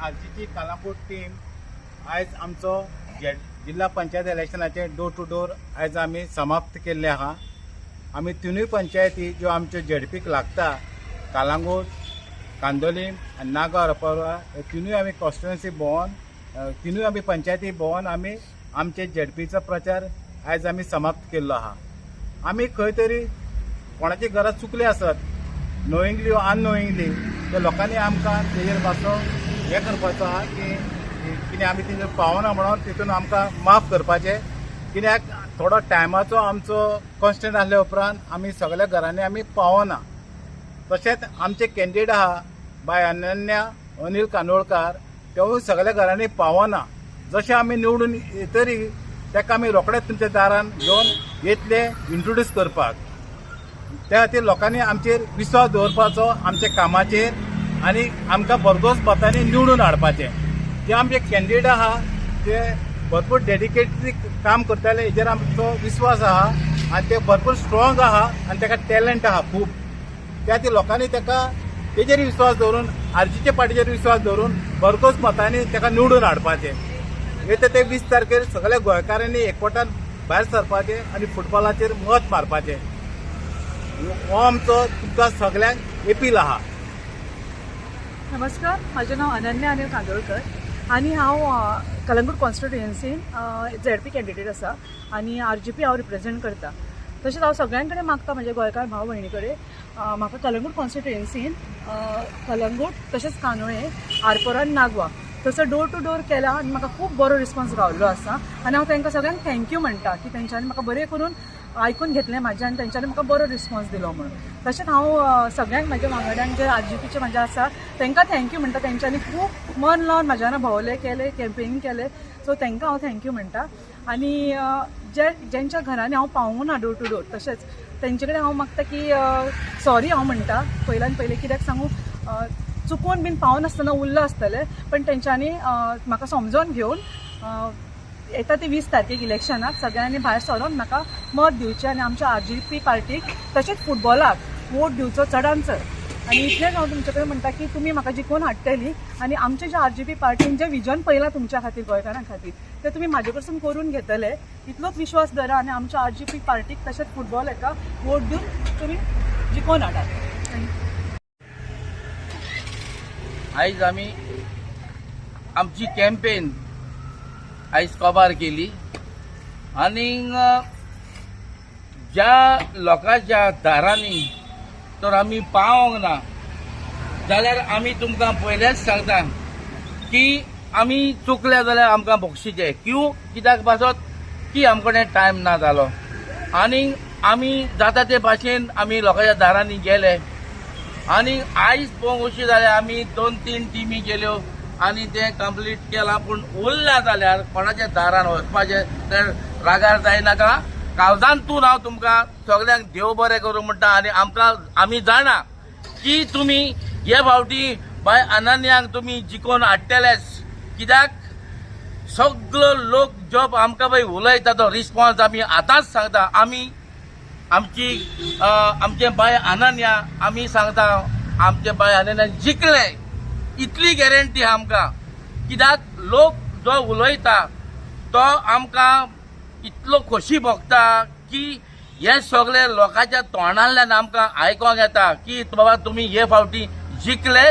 आजची कालापूर टीम आयज आमचो जिल्हा पंचायत इलेक्शनाचे डोर टू डोर आयज आमी समाप्त केल्ले आहा। आमी तिनूय पंचायती ज्यो आमच्यो जेडपीक लागता कालांगूट, कांदोलीम आनी नागांव रपारा हे तिनूय आमी कॉन्स्टिट्युएन्सी भोंवन तिनूय आमी पंचायती भोंवन आमी आमचे जेडपीचो प्रचार आयज आमी समाप्त केल्लो आहा। आमी खंय तरी कोणाची घरां चुकली आसत नोईंगली वा अननोईंगली त्या लोकांनी आमकां तेजेर मातसो हें करपाचो आहा की कितें आमी तेजेर पावना म्हणून तितून आमकां माफ करपाचें। कित्याक थोडो टायमाचो आमचो कॉन्स्टंट आसल्या उपरांत आमी सगळ्या घरांनी आमी पावना। तशेंच आमचे कॅन्डिडेट आहा बाय अनन्या अनिल कांदोळकार तेवूय सगळ्या घरांनी पावना। जशें आमी निवडून येतरी ताका आमी रोखडेच तुमच्या दारान घेवन येतले इंट्रोड्यूस करपाक। त्या खातीर लोकांनी आमचेर विश्वास दवरपाचो आमच्या कामाचेर आनी आमकां भरघोस मतांनी निवडून हाडपाचें। जे आमचे कॅन्डिडेट आहा ते भरपूर डेडिकेटेडली काम करताले हेजेर आमचो विश्वास आहा आनी ते भरपूर स्ट्रॉंग आहा आनी ताका टॅलंट आहा खूब। त्या खातीर लोकांनी ताका तेजेर विश्वास दवरून आरजीचे पार्टीचेर विश्वास दवरून भरघोस मतांनी ताका निवडून हाडपाचें। येता ते 20 तारखेर सगळ्या गोंयकारांनी एकवटान भायर सरपाचें आनी फुटबॉलाचेर मत मारपाचें हो आमचो तुमकां सगळ्यांक अपील आहा। नमस्कार, माझे नाव अनन्या अनिल कांदोळकर आणि हांव कलंगूट कॉन्स्टिट्युएन्सीन जेडपी कॅन्डिडेट आसा आणि आरजीपी हांव रिप्रेझेंट करता। तशेंच हांव सगळ्यां कडेन मागता म्हजे गोंयकार भाव भयणी कडेन म्हाका कलंगूट कॉन्स्टिट्युएन्सीन कलंगूट तशेंच कांदोळे आरपोरा नागवा तसो डोर टू डोर केला आनी म्हाका खूब बरो रिस्पॉन्स गावल्लो आसा आनी हांव तांकां सगळ्यांक थँक्यू म्हणटा की तेंच्यांनी म्हाका बरें करून आयकून घेतलें म्हाजें आनी तेंच्यांनी म्हाका बरो रिस्पॉन्स दिलो म्हणून। तशेंच हांव सगळ्यांक म्हाज्या वांगड्यांक जे आरजीपीचे म्हाजे आसा तांकां थँक्यू म्हणटा। तेंच्यांनी खूब मन लावन म्हाज्या वांगडा भोंवले केले कॅम्पेनींग केले सो तांकां हांव थँक्यू म्हणटा। आनी जेंच्या घरांनी हांव पावूं ना डोर टू डोर तशेंच तेंचे कडेन हांव मागता की सॉरी हांव म्हणटा पयल्यान पयलें कित्याक सांगू चुकून बीन पावनासतना उरलो आसतलें पण तेंच्यांनी म्हाका समजोन घेवन येता ते 20 तारखेक इलेक्शनाक सगळ्यांनी भायर सरून म्हाका मत दिवचें आनी आमच्या आरजीपी पार्टीक तशेंच फुटबॉलाक वोट दिवचो चडान चड। आनी इतलेंच हांव तुमचे कडेन म्हणटा की तुमी म्हाका जिखून हाडटली आनी आमचे जे आरजीपी पार्टीन जें विजन पयलां तुमच्या खातीर गोंयकारां खातीर तें तुमी म्हाजे कडसून करून घेतले इतलोच विश्वास धरा आनी आमच्या आरजीपी पार्टीक तशेंच फुटबॉल हेका वोट दिवन तुमी जिखून हाडात। आयज आमी आमची कॅम्पेन आयज कव्हर केली आनी ज्या लोकांच्या दारांनी तर आमी पावोंक ना जाल्यार आमी तुमकां पयलेंच सांगता की आमी चुकले जाल्यार आमकां बक्षिचें कित्याक पासत की आमचे कडेन टायम ना जालो आनी आमी जाता ते भाशेन आमी लोकांच्या दारांनी गेले आनी आयज पळोवंक अशें जालें आमी 2-3 टिमी गेल्यो आनी तें कंप्लीट केलां पूण उरल्या जाल्यार कोणाच्या दारान वचपाचें तर रागार जायनाका। कावजांतून हांव तुमकां सगळ्यांक देव बरें करूं म्हणटा आनी आमी जाणा की तुमी हे फावटी बाय अनन्याक तुमी जिखोवन हाडटलेच कित्याक सगळो लोक जो आमकां पळय उलयता तो रिस्पॉन्स आमी आतांच सांगता। आमी आमचे बाय अनन्या आमी सांगता आमचे बाय अनन्या जिखले इतली गॅरंटी आमकां कित्याक लोक जो उलयता तो आमकां इतलो खोशी भोगता की हे सगळे लोकांच्या तोंडांतल्यान आमकां आयकोंक येता की बाबा तुमी हे फावटी जिखले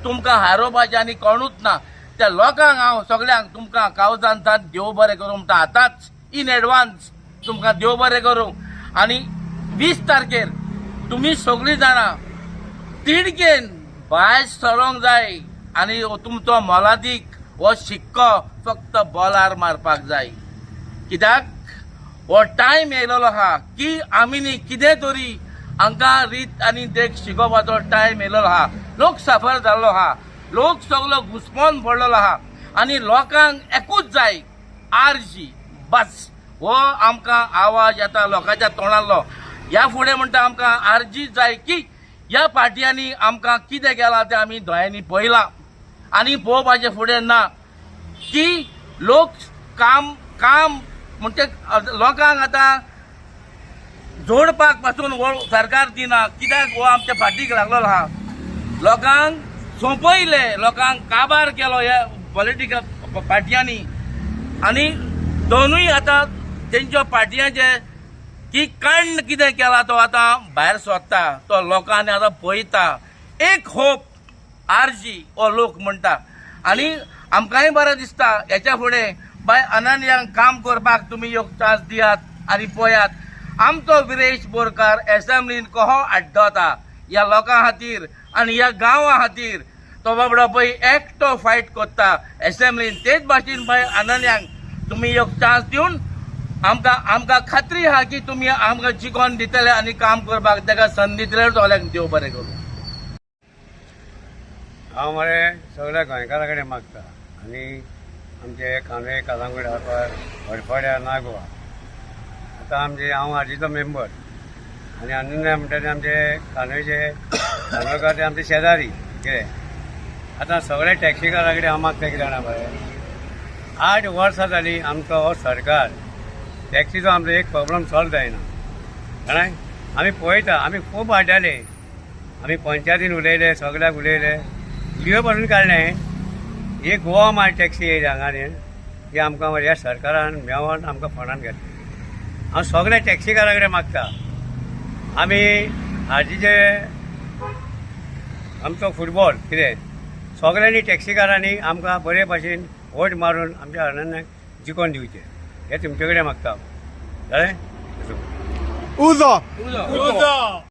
तुमकां हारोवपाचें आनी कोणूच ना। त्या लोकांक हांव सगळ्यांक तुमकां कावजांतान देव बरें करूं म्हणटा आतांच इन एडवान्स तुमकां देव बरें करूं। आनी 20 तारखेर तुमी सगळीं जाणां तिडकेन भायर सरोंक जाय आनी तुमचो मोलादीक हो शिक्को फक्त बॉलार मारपाक जाय कित्याक हो टायम येयलेलो आहा की आमी न्ही कितें तरी हांकां रीत आनी देख शिकोवपाचो टायम येयलेलो आहा। लोक सफर जाल्लो आहा, लोक सगळो घुस्पोन पडलेलो आहा आनी लोकांक एकूच जाय आरजी बस हो आमकां आवाज येता लोकांच्या तोंडांतलो। ह्या फुडें म्हणटा आमकां आरजी जाय की ह्या पार्टयांनी आमकां कितें केलां तें आमी दोळ्यांनी पळयलां आनी पळोवपाचें फुडें ना की लोक काम म्हणजे लोकांक आतां जोडपाक पासून हो सरकार दिना कित्याक हो आमच्या फाटीक लागलेलो आहा। लोकांक सोंपयले लोकांक काबार केलो ह्या पॉलिटिकल पार्टयांनी आनी दोनूय आतां तेंच्या पार्टयांचे की कांड कितें केला तो आतां भायर सोदता तो लोकांनी आतां पळयता एक होप आरजी हो लोक म्हणटा आनी आमकांय बरें दिसता हेच्या फुडें बाय अनन्यांक काम करपाक तुमी योग चान्स दियात आनी पळयात आमचो विरेश बोरकार एसेंब्लीन कहो आड्डोता ह्या लोकां खातीर आनी ह्या गांवां खातीर तो बाबडो पळय एकटो फायट करता एसेंब्लीन तेच भाशेन बाय अनन्यांक तुमी योग चान्स दिवन आमकां खात्री आहा की तुमी आमकां जिखोन दितले आनी काम करपाक ताका संदी दिल्यार सगळ्यांक देव बरें करूं. हांव मरे सगळ्या गोंयकारां कडेन मागता आनी आमचे कांदे कलंगूट आरपार वडफोड्या नागवा आतां आमचे हांव आरजीचो मेंबर आनी अनन्या म्हणटा ते आमचे कांदोळचे कांदोळकार ते आमचे शेजारी कितें आतां सगळे टॅक्सीकारा कडेन हांव मागता कितें जाणा मरे 8 वर्सां जालीं आमचो हो सरकार टॅक्सीचो आमचो एक प्रॉब्लम सॉल्व जायना कळ्ळें. आमी पळयता आमी खूब आड्डाले आमी पंचायतीन उलयले सगळ्याक उलयले लिओ पासून काडलें ही गोवा मार टॅक्सी येयली हांगा ही आमकां ह्या सरकारान मेळोन आमकां फंडान घेतली. हांव सगळ्या टॅक्सीकारा कडेन मागता आमी हाजीचे आमचो फुटबॉल कितें सगळ्यांनी टॅक्सीकारांनी आमकां बरे भाशेन वोट मारून आमच्या अनन्याक जिखोन दिवचें हें तुमचे कडेन मागता. कळ्ळें. उजो उजो.